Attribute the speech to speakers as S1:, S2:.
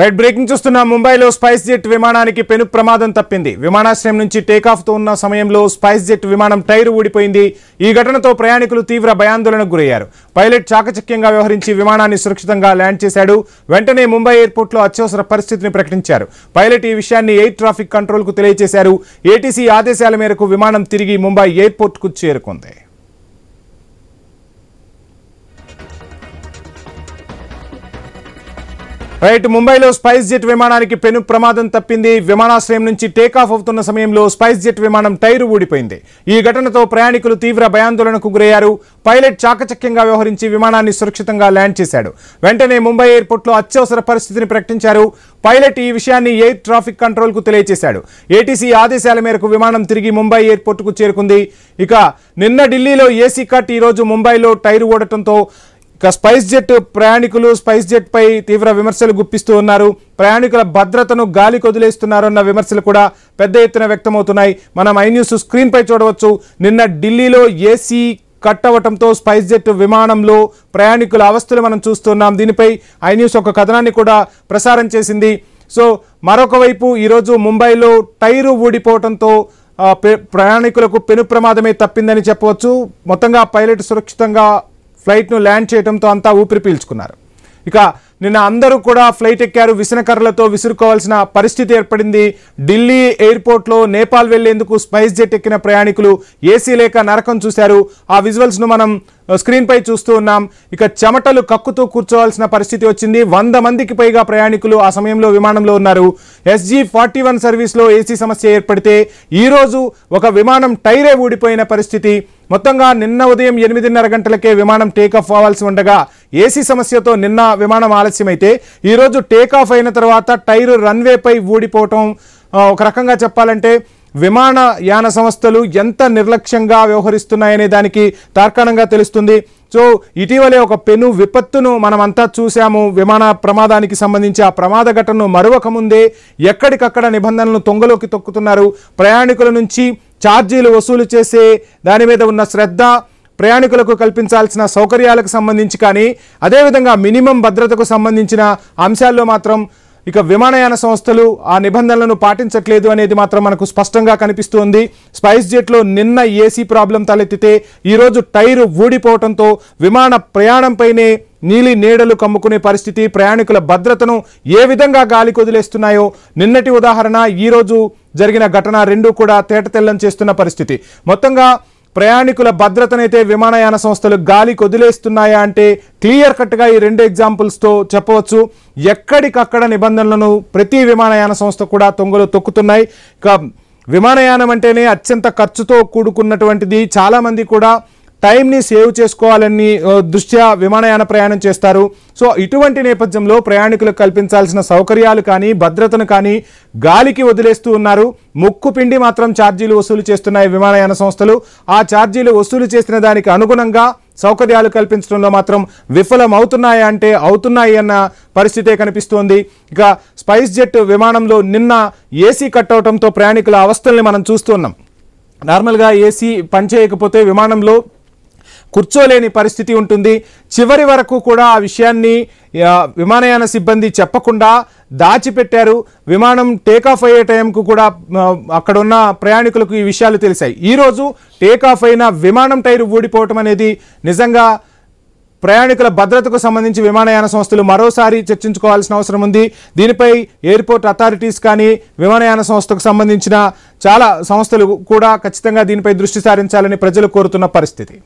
S1: Right breaking చూస్తున్న ముంబైలో spice jet విమానానికి పెను ప్రమాదం తప్పింది. విమానాశ్రయం నుంచి టేకాఫ్ తో ఉన్న సమయంలో స్పైస్ జెట్ విమానం టైరు ఊడిపోయింది. ఈ ఘటనతో ప్రయాణికులు తీవ్ర భయాందోళనకు గురయ్యారు. పైలట్ చాకచక్యంగా వ్యవహరించి విమానాన్ని సురక్షితంగా ల్యాండ్ చేశాడు. వెంటనే ముంబై ఎయిర్పోర్ట్లో అత్యవసర పరిస్థితిని ప్రకటించారు. పైలట్ ఈ విషయాన్ని ఎయిర్ ట్రాఫిక్ కంట్రోల్ కు తెలియజేశారు. ఏటీసీ ఆదేశాల మేరకు విమానం తిరిగి ముంబై ఎయిర్పోర్ట్ కు చేరుకుంది. రైట్ ముంబైలో స్పైస్ జెట్ విమానానికి పెను ప్రమాదం తప్పింది. విమానాశ్రయం నుంచి టేకాఫ్ అవుతున్న సమయంలో స్పైస్ జెట్ విమానం టైరు ఊడిపోయింది. ఈ ఘటనతో ప్రయాణికులు తీవ్ర భయాందోళనకు గురయ్యారు. పైలట్ చాకచక్యంగా వ్యవహరించి విమానాన్ని సురక్షితంగా ల్యాండ్ చేశాడు. వెంటనే ముంబై ఎయిర్పోర్ట్లో అత్యవసర పరిస్థితిని ప్రకటించారు. పైలట్ ఈ విషయాన్ని ఎయిర్ ట్రాఫిక్ కంట్రోల్ కు తెలియజేశాడు. ఏటీసీ ఆదేశాల మేరకు విమానం తిరిగి ముంబై ఎయిర్పోర్ట్ కు చేరుకుంది. ఇక నిన్న ఢిల్లీలో ఏసీ కట్, ఈ రోజు ముంబైలో టైరు ఊడటంతో ఇక స్పైస్ జెట్ ప్రయాణికులు స్పైస్ జెట్ పై తీవ్ర విమర్శలు గుప్పిస్తూ ఉన్నారు. ప్రయాణికుల భద్రతను గాలి కొదిలేస్తున్నారన్న విమర్శలు కూడా పెద్ద ఎత్తున వ్యక్తమవుతున్నాయి. మనం ఐ న్యూస్ స్క్రీన్ పై చూడవచ్చు. నిన్న ఢిల్లీలో ఏసీ కట్ అవ్వటంతో స్పైస్ జెట్ విమానంలో ప్రయాణికుల అవస్థలు మనం చూస్తున్నాం. దీనిపై ఐ న్యూస్ ఒక కథనాన్ని కూడా ప్రసారం చేసింది. సో మరొక వైపు ఈరోజు ముంబైలో టైరు ఊడిపోవడంతో ప్రయాణికులకు పెను ప్రమాదమే తప్పిందని చెప్పవచ్చు. మొత్తంగా పైలట్ సురక్షితంగా ఫ్లైట్ను ల్యాండ్ చేయడంతో అంతా ఊపిరి పీల్చుకున్నారు. ఇక నిన్న అందరూ కూడా ఫ్లైట్ ఎక్కారు. విసనకర్రలతో విసురుకోవాల్సిన పరిస్థితి ఏర్పడింది. ఢిల్లీ ఎయిర్పోర్ట్లో నేపాల్ వెళ్లేందుకు స్పైస్ జెట్ ఎక్కిన ప్రయాణికులు ఏసీ లేక నరకం చూశారు. ఆ విజువల్స్ను మనం స్క్రీన్ పై చూస్తూ ఉన్నాం. ఇక చెమటలు కక్కుతూ కూర్చోవాల్సిన పరిస్థితి వచ్చింది. 100 మందికి పైగా ప్రయాణికులు ఆ సమయంలో విమానంలో ఉన్నారు. SG-41 సర్వీస్లో ఏసీ సమస్య ఏర్పడితే ఈరోజు ఒక విమానం టైరే ఊడిపోయిన పరిస్థితి. మొత్తంగా నిన్న ఉదయం 8:30 గంటలకే విమానం టేకాఫ్ అవ్వాల్సి ఉండగా ఏసీ సమస్యతో నిన్న విమానం ఆలస్యమైతే ఈరోజు టేకాఫ్ అయిన తర్వాత టైరు రన్వేపై ఊడిపోవటం ఒక రకంగా చెప్పాలంటే విమానయాన సంస్థలు ఎంత నిర్లక్ష్యంగా వ్యవహరిస్తున్నాయనే దానికి తార్కాణంగా తెలుస్తుంది. సో ఇటీవలే ఒక పెను విపత్తును మనమంతా చూసాము. విమాన ప్రమాదానికి సంబంధించి ఆ ప్రమాద ఘటనను మరొక ముందే ఎక్కడికక్కడ నిబంధనలను తొంగలోకి తొక్కుతున్నారు. ప్రయాణికుల నుంచి ఛార్జీలు వసూలు చేసే దాని మీద ఉన్న శ్రద్ధ, ప్రయాణికులకు కల్పించాల్సిన సౌకర్యాలకు సంబంధించి కానీ అదేవిధంగా మినిమం భద్రతకు సంబంధించిన అంశాల్లో మాత్రం ఇక విమానయాన సంస్థలు ఆ నిబంధనలను పాటించట్లేదు అనేది మాత్రం మనకు స్పష్టంగా కనిపిస్తుంది. స్పైస్ జెట్లో నిన్న ఏసీ ప్రాబ్లం తలెత్తితే ఈరోజు టైరు ఊడిపోవడంతో విమాన ప్రయాణంపైనే నీలి నీడలు కమ్ముకునే పరిస్థితి. ప్రయాణికుల భద్రతను ఏ విధంగా గాలి కొదిలేస్తున్నాయో నిన్నటి ఉదాహరణ, ఈరోజు జరిగిన ఘటన రెండూ కూడా తేటతెల్లం చేస్తున్న పరిస్థితి. మొత్తంగా ప్రయాణికుల భద్రతనైతే విమానయాన సంస్థలు గాలి కొదిలేస్తున్నాయా అంటే క్లియర్ కట్గా ఈ 2 ఎగ్జాంపుల్స్తో చెప్పవచ్చు. ఎక్కడికక్కడ నిబంధనలను ప్రతి విమానయాన సంస్థ కూడా తొంగలు తొక్కుతున్నాయి. ఇక విమానయానం అంటేనే అత్యంత ఖర్చుతో కూడుకున్నటువంటిది. చాలామంది కూడా టైంని సేవ్ చేసుకోవాలని దృష్ట్యా విమానయాన ప్రయాణం చేస్తారు. సో ఇటువంటి నేపథ్యంలో ప్రయాణికులకు కల్పించాల్సిన సౌకర్యాలు కానీ భద్రతను కానీ గాలికి వదిలేస్తూ ఉన్నారు. ముక్కు పిండి మాత్రం ఛార్జీలు వసూలు చేస్తున్నాయి విమానయాన సంస్థలు. ఆ ఛార్జీలు వసూలు చేసిన దానికి అనుగుణంగా సౌకర్యాలు కల్పించడంలో మాత్రం విఫలమవుతున్నాయా అంటే అవుతున్నాయి అన్న పరిస్థితే కనిపిస్తోంది. ఇక స్పైస్ జెట్ విమానంలో నిన్న ఏసీ కట్ అవడంతో ప్రయాణికుల అవస్థల్ని మనం చూస్తున్నాం. నార్మల్గా ఏసీ పనిచేయకపోతే విమానంలో కూర్చోలేని పరిస్థితి ఉంటుంది. చివరి వరకు కూడా ఆ విషయాన్ని విమానయాన సిబ్బంది చెప్పకుండా దాచిపెట్టారు. విమానం టేకాఫ్ అయ్యే టైంకు కూడా అక్కడున్న ప్రయాణికులకు ఈ విషయాలు తెలిసాయి. ఈరోజు టేకాఫ్ అయిన విమానం టైరు ఊడిపోవటం అనేది నిజంగా ప్రయాణికుల భద్రతకు సంబంధించి విమానయాన సంస్థలు మరోసారి చర్చించుకోవాల్సిన అవసరం ఉంది. దీనిపై ఎయిర్పోర్ట్ అథారిటీస్ కానీ విమానయాన సంస్థకు సంబంధించిన చాలా సంస్థలు కూడా ఖచ్చితంగా దీనిపై దృష్టి సారించాలని ప్రజలు కోరుతున్న పరిస్థితి.